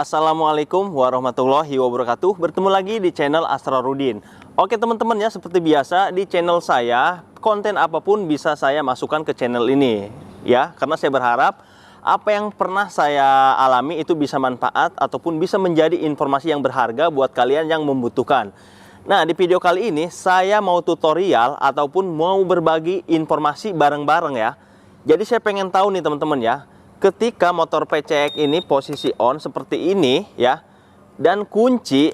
Assalamualaikum warahmatullahi wabarakatuh. Bertemu lagi di channel Asrarudin. Oke teman-teman ya, seperti biasa di channel saya, konten apapun bisa saya masukkan ke channel ini ya, karena saya berharap apa yang pernah saya alami itu bisa manfaat ataupun bisa menjadi informasi yang berharga buat kalian yang membutuhkan. Nah, di video kali ini saya mau tutorial ataupun mau berbagi informasi bareng-bareng ya. Jadi saya pengen tahu nih teman-teman ya, ketika motor PCX ini posisi on seperti ini ya, dan kunci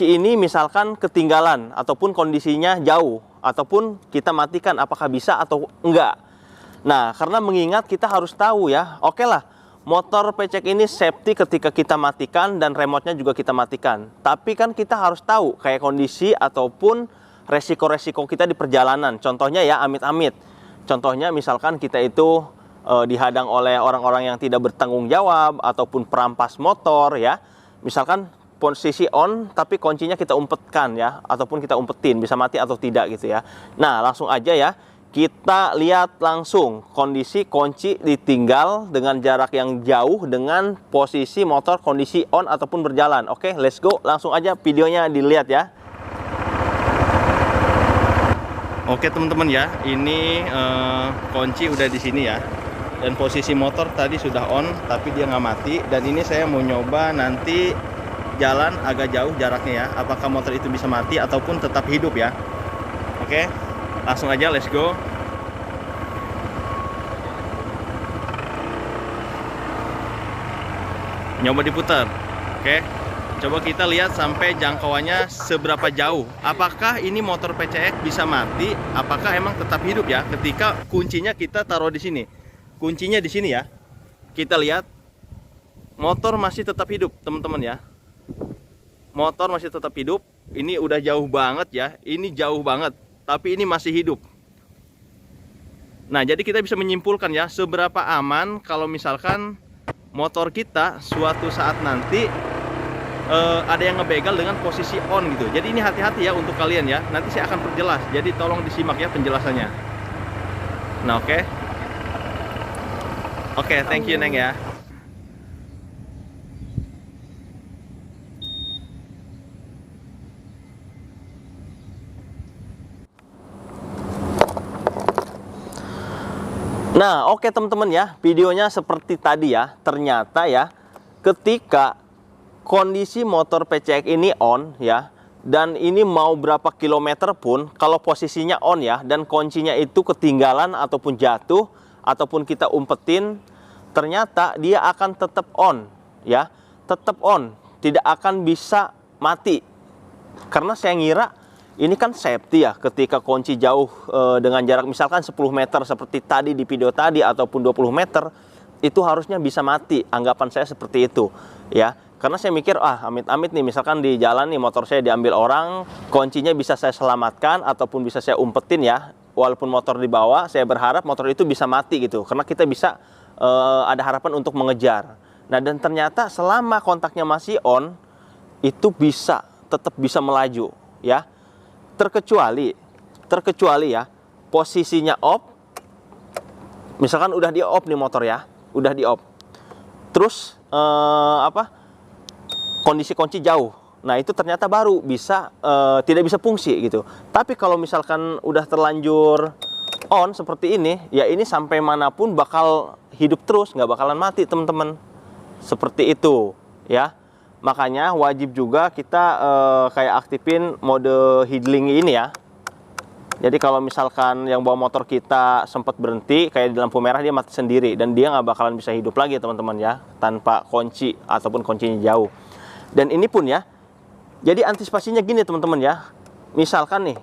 ini misalkan ketinggalan ataupun kondisinya jauh ataupun kita matikan, apakah bisa atau enggak. Nah, karena mengingat kita harus tahu ya, oke lah, motor PCX ini safety ketika kita matikan dan remote-nya juga kita matikan. Tapi kan kita harus tahu kayak kondisi ataupun resiko-resiko kita di perjalanan. Contohnya ya, amit-amit. Contohnya misalkan kita itu dihadang oleh orang-orang yang tidak bertanggung jawab ataupun perampas motor ya. Misalkan posisi on tapi kuncinya kita umpetkan ya, ataupun kita umpetin, bisa mati atau tidak gitu ya. Nah, langsung aja ya, kita lihat langsung kondisi kunci ditinggal dengan jarak yang jauh dengan posisi motor kondisi on ataupun berjalan. Oke, let's go, langsung aja videonya dilihat ya. Oke teman-teman ya, ini kunci udah di sini ya. Dan posisi motor tadi sudah on tapi dia nggak mati. Dan ini saya mau nyoba nanti jalan agak jauh jaraknya ya, apakah motor itu bisa mati ataupun tetap hidup ya. Oke, langsung aja, let's go. Nyoba diputar. Oke, coba kita lihat sampai jangkauannya seberapa jauh. Apakah ini motor PCX bisa mati, apakah emang tetap hidup ya ketika kuncinya kita taruh di sini. Kuncinya di sini ya. Kita lihat motor masih tetap hidup, teman-teman ya. Motor masih tetap hidup. Ini udah jauh banget ya. Ini jauh banget, tapi ini masih hidup. Nah, jadi kita bisa menyimpulkan ya, seberapa aman kalau misalkan motor kita suatu saat nanti ada yang ngebegal dengan posisi on gitu. Jadi ini hati-hati ya untuk kalian ya. Nanti saya akan perjelas. Jadi tolong disimak ya penjelasannya. Nah, oke. Oke, thank you Neng ya. Nah, oke teman-teman ya, videonya seperti tadi ya. Ternyata ya, ketika kondisi motor PCX ini on ya, dan ini mau berapa kilometer pun, kalau posisinya on ya, dan kuncinya itu ketinggalan ataupun jatuh, ataupun kita umpetin, ternyata dia akan tetap on ya, tetap on, tidak akan bisa mati. Karena saya ngira ini kan safety ya, ketika kunci jauh dengan jarak misalkan 10 meter seperti tadi di video tadi ataupun 20 meter, itu harusnya bisa mati. Anggapan saya seperti itu ya. Karena saya mikir, amit-amit nih misalkan di jalan nih motor saya diambil orang, kuncinya bisa saya selamatkan ataupun bisa saya umpetin ya. Walaupun motor dibawa, saya berharap motor itu bisa mati gitu. Karena kita bisa ada harapan untuk mengejar. Nah, dan ternyata selama kontaknya masih on, itu bisa, tetap bisa melaju ya. Terkecuali ya, posisinya off. Misalkan udah di off nih motor ya, udah di off. Terus kondisi kunci jauh. Nah, itu ternyata baru bisa tidak bisa fungsi gitu. Tapi kalau misalkan udah terlanjur on seperti ini, ya ini sampai manapun bakal hidup terus, nggak bakalan mati teman-teman. Seperti itu ya. Makanya wajib juga kita kayak aktifin mode idling ini ya. Jadi kalau misalkan yang bawa motor kita sempat berhenti kayak di lampu merah, dia mati sendiri dan dia nggak bakalan bisa hidup lagi teman-teman ya, tanpa kunci ataupun kuncinya jauh. Dan ini pun ya, jadi antisipasinya gini teman-teman ya. Misalkan nih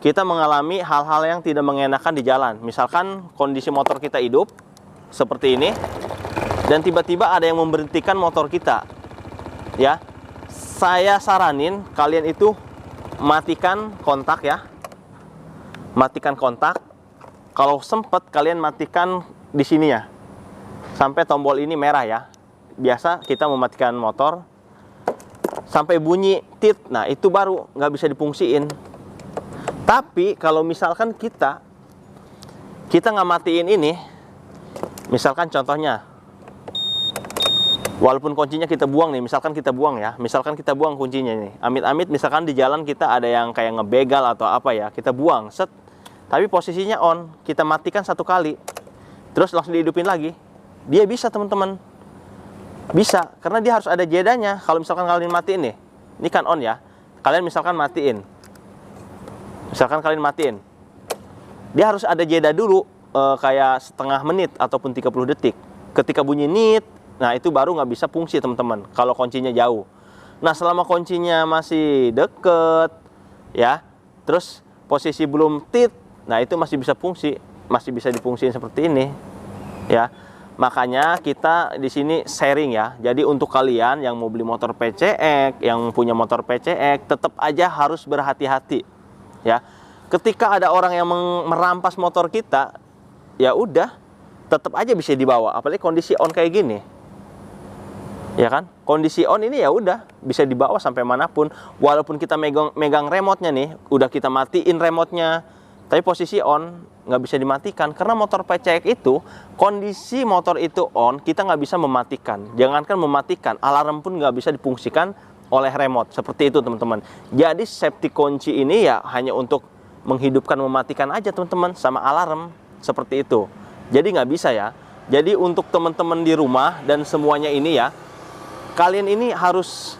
kita mengalami hal-hal yang tidak mengenakan di jalan. Misalkan kondisi motor kita hidup seperti ini, dan tiba-tiba ada yang memberhentikan motor kita ya. Saya saranin kalian itu matikan kontak ya. Matikan kontak. Kalau sempat kalian matikan di sini ya, sampai tombol ini merah ya. Biasa kita mematikan motor sampai bunyi tit, nah itu baru nggak bisa difungsiin. Tapi kalau misalkan kita nggak matiin ini, misalkan contohnya Walaupun kuncinya kita buang nih, misalkan kita buang ya, misalkan kita buang kuncinya nih, amit-amit misalkan di jalan kita ada yang kayak ngebegal atau apa ya, kita buang, set, tapi posisinya on, kita matikan 1 kali, terus langsung dihidupin lagi, dia bisa teman-teman, bisa, karena dia harus ada jedanya. Kalau misalkan kalian matiin nih, ini kan on ya, kalian misalkan matiin, dia harus ada jeda dulu, kayak setengah menit ataupun 30 detik, ketika bunyi nit, nah itu baru nggak bisa fungsi teman-teman kalau kuncinya jauh. Nah selama kuncinya masih deket ya, terus posisi belum tit, nah itu masih bisa fungsi, masih bisa difungsiin seperti ini ya. Makanya kita di sini sharing ya. Jadi untuk kalian yang mau beli motor PCX, yang punya motor PCX, tetap aja harus berhati-hati ya. Ketika ada orang yang merampas motor kita, ya udah tetap aja bisa dibawa, apalagi kondisi on kayak gini. Ya kan, kondisi on ini ya udah bisa dibawa sampai manapun. Walaupun kita megang remote-nya nih, udah kita matiin remote-nya, tapi posisi on nggak bisa dimatikan karena motor PCX itu kondisi motor itu on, kita nggak bisa mematikan. Jangankan mematikan, alarm pun nggak bisa difungsikan oleh remote. Seperti itu teman-teman. Jadi safety kunci ini ya hanya untuk menghidupkan, mematikan aja teman-teman, sama alarm seperti itu. Jadi nggak bisa ya. Jadi untuk teman-teman di rumah dan semuanya ini ya, kalian ini harus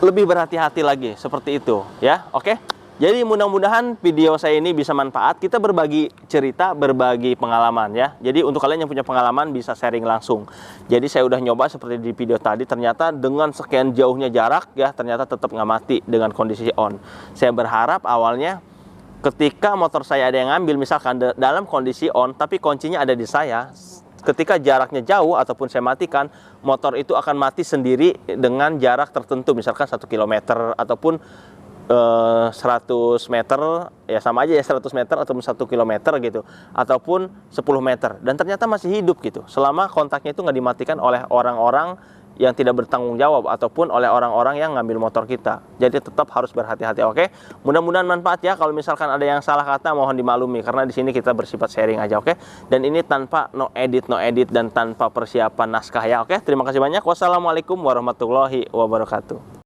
lebih berhati-hati lagi seperti itu ya. Oke, jadi mudah-mudahan video saya ini bisa manfaat. Kita berbagi cerita, berbagi pengalaman ya. Jadi untuk kalian yang punya pengalaman bisa sharing langsung. Jadi saya udah nyoba seperti di video tadi, ternyata dengan sekian jauhnya jarak ya, ternyata tetap nggak mati dengan kondisi on. Saya berharap awalnya ketika motor saya ada yang ngambil misalkan dalam kondisi on, tapi kuncinya ada di saya, ketika jaraknya jauh ataupun saya matikan, motor itu akan mati sendiri dengan jarak tertentu, misalkan 1 km ataupun 100 meter, ya sama aja ya 100 meter ataupun 1 km gitu, ataupun 10 meter, dan ternyata masih hidup gitu, selama kontaknya itu nggak dimatikan oleh orang-orang yang tidak bertanggung jawab ataupun oleh orang-orang yang ngambil motor kita. Jadi tetap harus berhati-hati. Oke, mudah-mudahan manfaat ya. Kalau misalkan ada yang salah kata mohon dimaklumi karena di sini kita bersifat sharing aja. Oke, dan ini tanpa no edit dan tanpa persiapan naskah ya. Oke, terima kasih banyak. Wassalamualaikum warahmatullahi wabarakatuh.